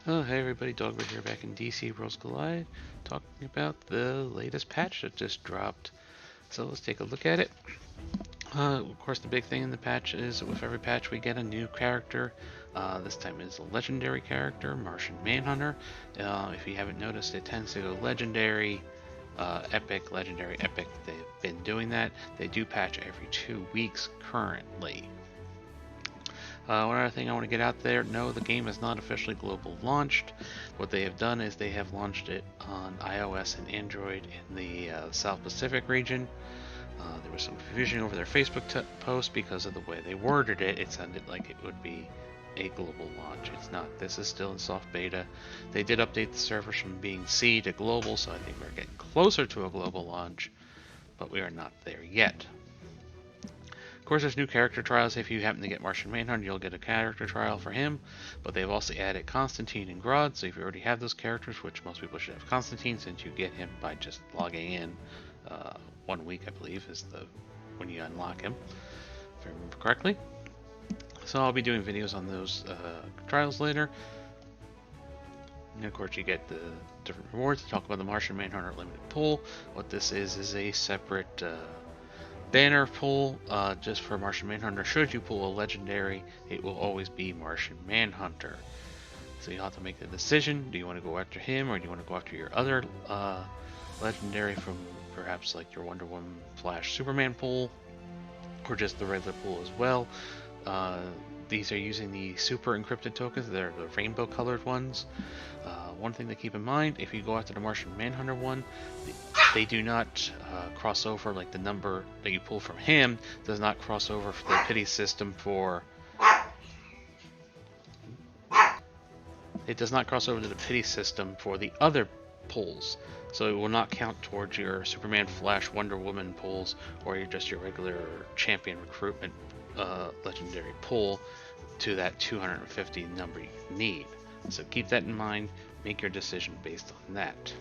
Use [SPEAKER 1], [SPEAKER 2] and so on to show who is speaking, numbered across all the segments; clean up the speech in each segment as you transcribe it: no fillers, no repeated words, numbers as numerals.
[SPEAKER 1] Oh, hey everybody, Dogger here back in DC Worlds Collide, talking about the latest patch that just dropped. So let's take a look at it. Of course, the big thing in the patch is that with every patch we get a new character. This time it's a legendary character, Martian Manhunter. If you haven't noticed, it tends to go legendary, epic, legendary, epic. They've been doing that. They do patch every 2 weeks currently. One other thing I want to get out there, no, the game is not officially global launched. What they have done is they have launched it on iOS and Android in the South Pacific region. There was some confusion over their Facebook post because of the way they worded it. It sounded like it would be a global launch. It's not. This is still in soft beta. They did update the servers from being C to global, so I think we're getting closer to a global launch, but we are not there yet. Of course, there's new character trials. If you happen to get Martian Manhunter, you'll get a character trial for him. But they've also added Constantine and Grodd, so if you already have those characters, which most people should have Constantine, since you get him by just logging in 1 week, I believe, is the when you unlock him, if I remember correctly. So I'll be doing videos on those trials later. And of course, you get the different rewards. To talk about the Martian Manhunter limited pool. What this is a separate banner pull just for Martian Manhunter. Should you pull a legendary, it will always be Martian Manhunter. So you'll have to make the decision. Do you want to go after him, or do you want to go after your other legendary from perhaps like your Wonder Woman Flash Superman pull, or just the regular pull as well? These are using the super encrypted tokens. They're the rainbow colored ones. One thing to keep in mind, if you go after the Martian Manhunter one, they do not cross over, like the number that you pull from him does not cross over for the pity system for... It does not cross over to the pity system for the other pulls. So it will not count towards your Superman, Flash, Wonder Woman pulls, or just your regular champion recruitment legendary pull to that 250 number you need. So keep that in mind. Make your decision based on that.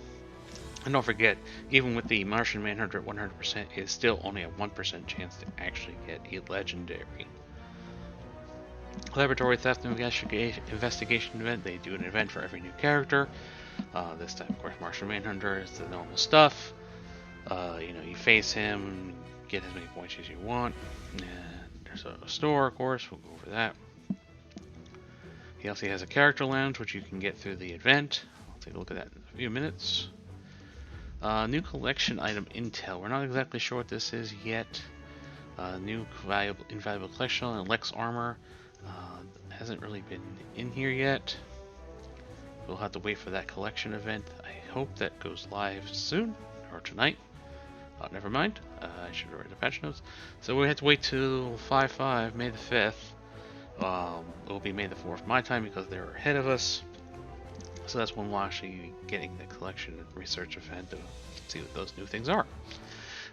[SPEAKER 1] And don't forget, even with the Martian Manhunter at 100%, it is still only a 1% chance to actually get a legendary. Laboratory Theft Investigation event. They do an event for every new character. This time, of course, Martian Manhunter is the normal stuff. You face him, get as many points as you want. And there's a store, of course. We'll go over that. He also has a character lounge, which you can get through the event. I'll take a look at that in a few minutes. New collection item intel. We're not exactly sure what this is yet. New invaluable collection and Lex armor hasn't really been in here yet. We'll have to wait for that collection event. I hope that goes live soon or tonight. Never mind. I should have read the patch notes. So we have to wait till 5/5, May the 5th. It will be May the 4th my time because they're ahead of us. So that's when we'll actually be getting the collection and research event to see what those new things are.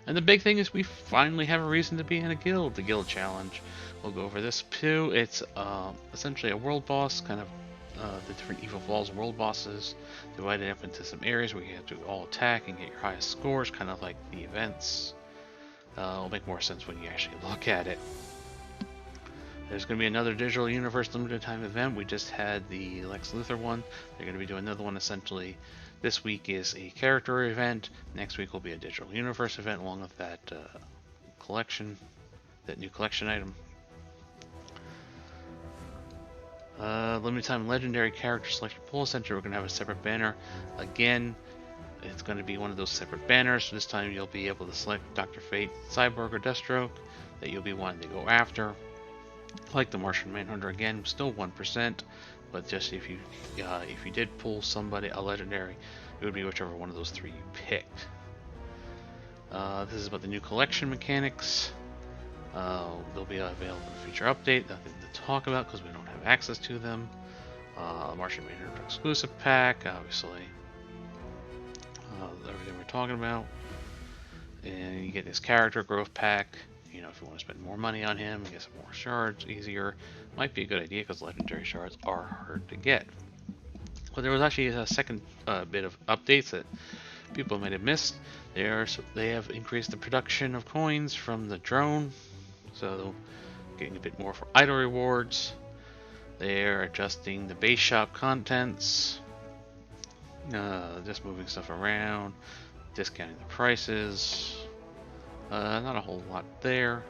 [SPEAKER 1] And the big thing is we finally have a reason to be in a guild, the guild challenge. We'll go over this too. It's essentially a world boss, kind of the different Evil Falls world bosses, divided up into some areas where you have to all attack and get your highest scores, kind of like the events. It'll make more sense when you actually look at it. There's going to be another Digital Universe limited time event. We just had the Lex Luthor one. They're going to be doing another one essentially. This week is a character event. Next week will be a Digital Universe event along with that collection, that new collection item. Limited time legendary character selection pool. Essentially, we're going to have a separate banner. Again, it's going to be one of those separate banners. So this time you'll be able to select Dr. Fate, Cyborg, or Deathstroke that you'll be wanting to go after. Like the Martian Manhunter, again, still 1%, but just if you did pull somebody a legendary, it would be whichever one of those three you picked. This is about the new collection mechanics. They'll be available in a future update. Nothing to talk about because we don't have access to them. Martian Manhunter exclusive pack, obviously. Everything we're talking about. And you get this character growth pack. You know, if you want to spend more money on him, get some more shards easier, might be a good idea because legendary shards are hard to get. But there was actually a second bit of updates that people might have missed. They have increased the production of coins from the drone, so getting a bit more for idle rewards. They're adjusting the base shop contents, just moving stuff around, discounting the prices. Not a whole lot there.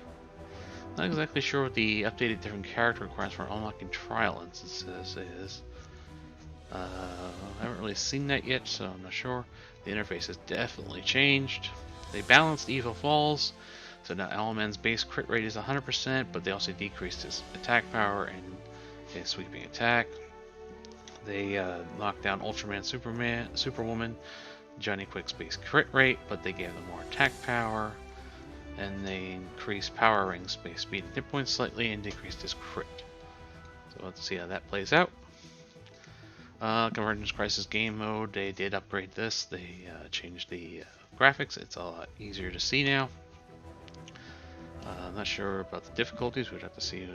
[SPEAKER 1] Not exactly sure what the updated different character requirements for unlocking trial instances is. I haven't really seen that yet, so I'm not sure. The interface has definitely changed. They balanced Evil Falls, so now Element's base crit rate is 100%, but they also decreased his attack power and his sweeping attack. They knocked down Ultraman, Superwoman, Johnny Quick's base crit rate, but they gave them more attack power. And they increased Power Ring's base speed and hit points slightly and decreased his crit. So let's see how that plays out. Convergence Crisis game mode, they did upgrade this. They changed the graphics. It's a lot easier to see now. I'm not sure about the difficulties. We'd have to see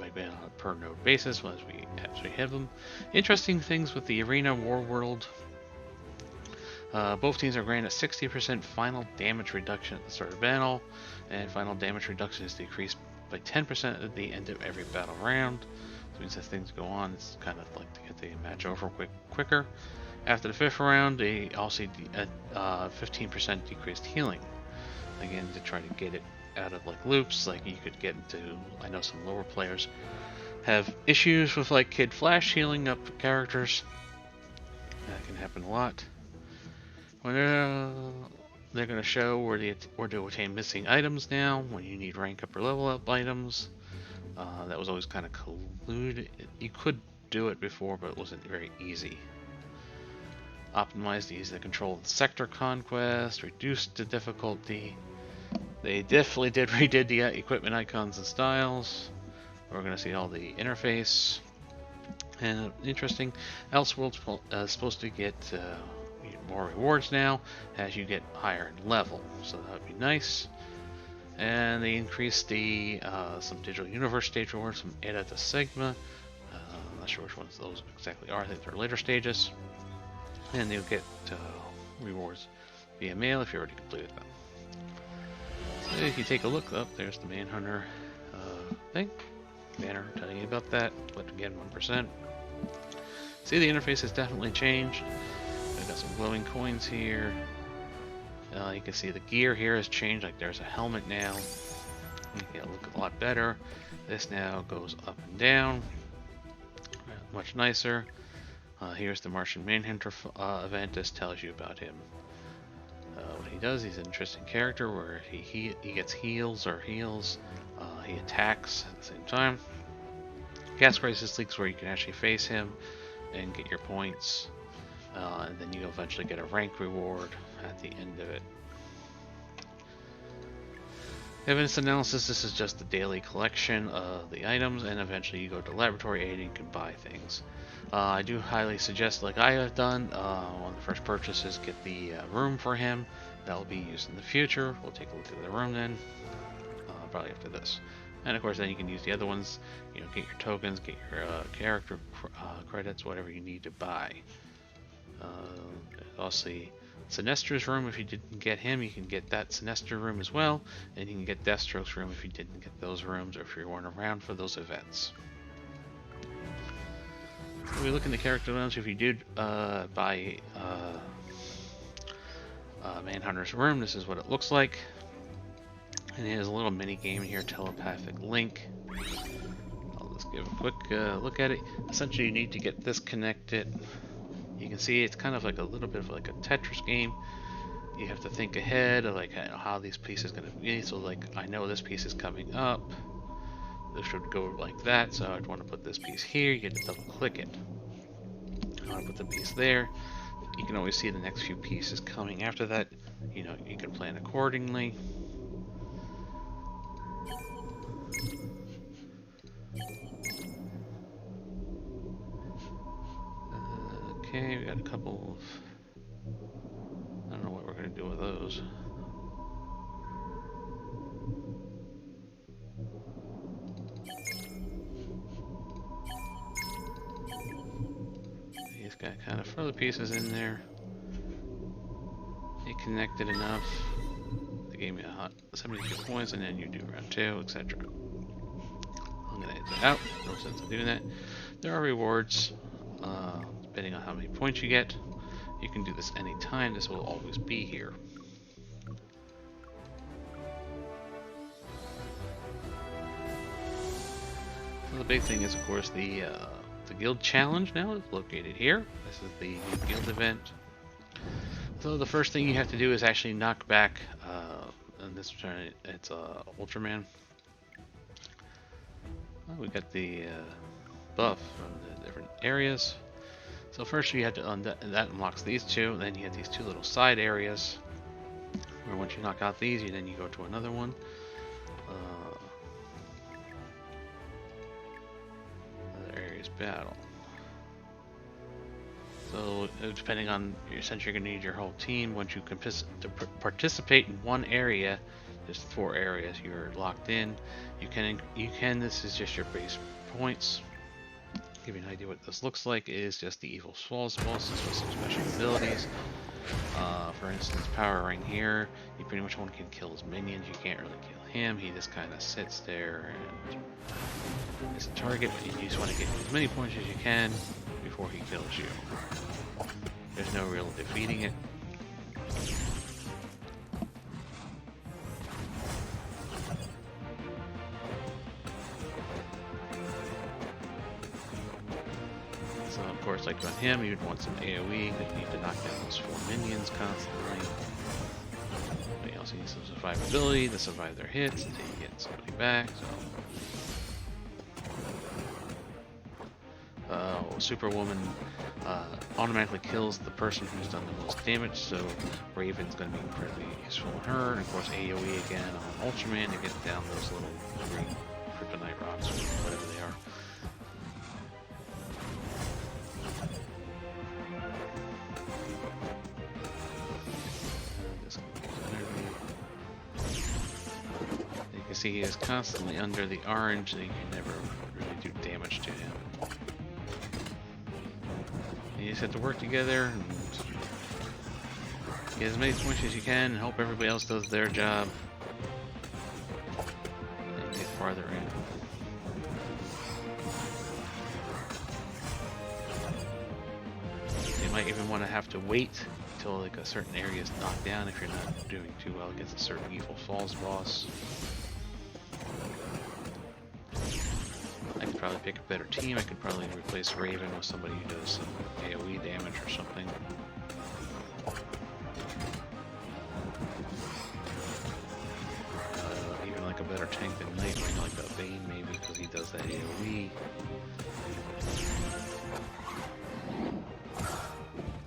[SPEAKER 1] maybe on a per node basis once we actually have them. Interesting things with the Arena War World. Both teams are granted 60% final damage reduction at the start of battle, and final damage reduction is decreased by 10% at the end of every battle round. That means as things go on, it's kind of like to get the match over quicker. After the 5th round, they also 15% decreased healing. Again, to try to get it out of like loops, like you could get into. I know some lower players have issues with like Kid Flash healing up characters. That can happen a lot. When they're going to show where to attain missing items now, when you need rank up or level up items. That was always kind of colluded. You could do it before, but it wasn't very easy. Optimized to ease the control of the sector conquest, reduced the difficulty. They definitely redid the equipment icons and styles. We're going to see all the interface. And interesting, Elseworld's supposed to get more rewards now as you get higher in level, so that would be nice. And they increased the some digital universe stage rewards from Eta to Sigma. I'm not sure which ones those exactly are. I think they're later stages. And you'll get rewards via mail if you already completed them. So if you take a look up, there's the Manhunter thing. Banner telling you about that. But again, 1%. See, the interface has definitely changed. I've got some glowing coins here. You can see the gear here has changed. Like there's a helmet now. You can look a lot better. This now goes up and down. Much nicer. Here's the Martian Manhunter event. This tells you about him. What he does, he's an interesting character where he gets heals. He attacks at the same time. Gas Crisis Leaks where you can actually face him and get your points. And then you eventually get a rank reward at the end of it. Evidence analysis, this is just the daily collection of the items, and eventually you go to laboratory aid and you can buy things. I do highly suggest, like I have done, one of the first purchases, get the room for him. That will be used in the future. We'll take a look at the room then, probably after this. And of course then you can use the other ones, you know, get your tokens, get your character credits, whatever you need to buy. Also, Sinestra's room, if you didn't get him, you can get that Sinestra room as well, and you can get Deathstroke's room if you didn't get those rooms or if you weren't around for those events. So we look in the character lounge. If you did buy Manhunter's room, this is what it looks like. And it has a little mini game here, Telepathic Link. I'll just give a quick look at it. Essentially, you need to get this connected. You can see it's kind of like a little bit of like a Tetris game. You have to think ahead of like how these pieces are going to be. So like I know this piece is coming up. This should go like that. So I'd want to put this piece here. You get to double click it. I want to put the piece there. You can always see the next few pieces coming after that. You know, you can plan accordingly. Okay, we got a couple of... I don't know what we're going to do with those. He's got kind of further pieces in there. It connected enough. They gave me a hot 72 points, and then you do round 2, etc. I'm going to edit that out. No sense in doing that. There are rewards, depending on how many points you get. You can do this anytime. This will always be here. So the big thing is, of course, the guild challenge now is located here. This is the guild event. So the first thing you have to do is actually knock back, in this turn it's Ultraman. Well, we got the buff from the different areas. So first you have to that unlocks these two, and then you have these two little side areas where once you knock out these, then you go to another one. Other areas battle. So depending on, since you're going to need your whole team, once you can participate in one area, there's 4 areas you're locked in. You can. This is just your base points. Give you an idea what this looks like is just the Evil Falls bosses with some special abilities. For instance, Power Ring here, you pretty much want to kill his minions. You can't really kill him. He just kind of sits there and is a target, but you just want to get as many points as you can before he kills you. There's no real defeating it. So of course, like on him, you'd want some AoE, because you need to knock down those 4 minions constantly. But you also need some survivability to survive their hits until you get somebody back. So Superwoman automatically kills the person who's done the most damage, so Raven's going to be incredibly useful on her, and of course AoE again on Ultraman to get down those little green kryptonite rocks, or whatever they are. You can see he is constantly under the orange, and you can never really do damage to him. You just have to work together and get as many points as you can and hope everybody else does their job and get farther in. You might even want to have to wait until like a certain area is knocked down if you're not doing too well against a certain Evil Falls boss. I could probably pick a better team. I could probably replace Raven with somebody who does some AoE damage or something. Even like a better tank than Nightwing, like a Bane maybe, because he does that AoE.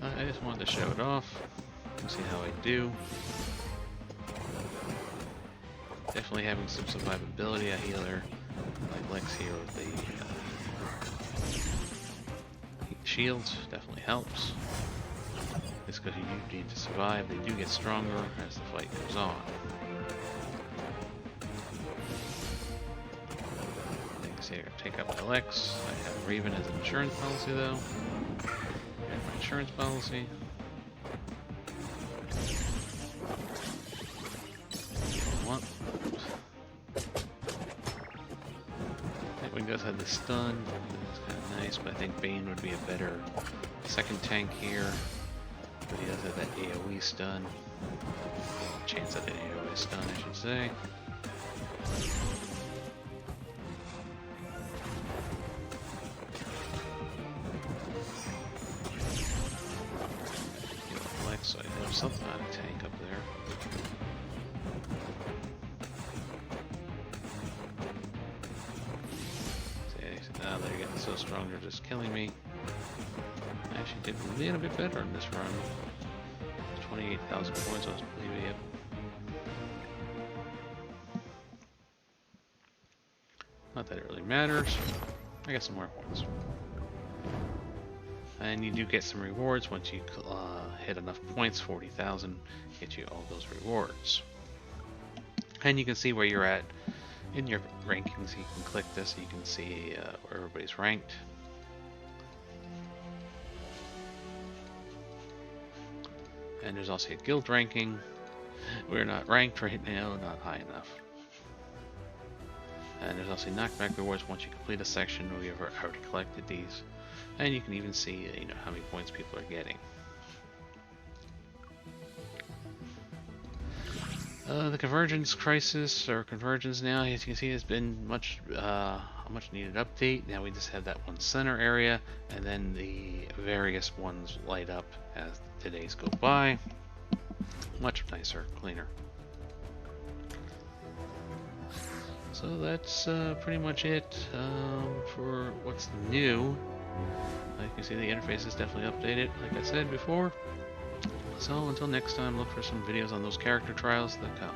[SPEAKER 1] I just wanted to show it off. See how I do. Definitely having some survivability. A healer like Lex here with the shields definitely helps. It's because you do need to survive. They do get stronger as the fight goes on. You can see I take up my Lex. I have Raven as an insurance policy though. And my insurance policy. Nightwing does have the stun, that's kind of nice, but I think Bane would be a better second tank here. But he does have that AoE stun. Chance at an AoE stun, I should say. Lex, so I have something on a tank up there. Now they're getting so strong, they're just killing me. I actually did a little bit better in this run. 28,000 points, I was believing it. Not that it really matters. I got some more points. And you do get some rewards once you hit enough points, 40,000, get you all those rewards. And you can see where you're at in your rankings. You can click this and you can see where everybody's ranked. And there's also a guild ranking. We're not ranked right now, not high enough. And there's also knockback rewards once you complete a section where you've already collected these. And you can even see, how many points people are getting. The convergence crisis, or convergence now, as you can see, has been a much needed update. Now we just have that one center area, and then the various ones light up as the days go by. Much nicer, cleaner. So that's pretty much it for what's new. You can see the interface is definitely updated, like I said before. So until next time, look for some videos on those character trials that come.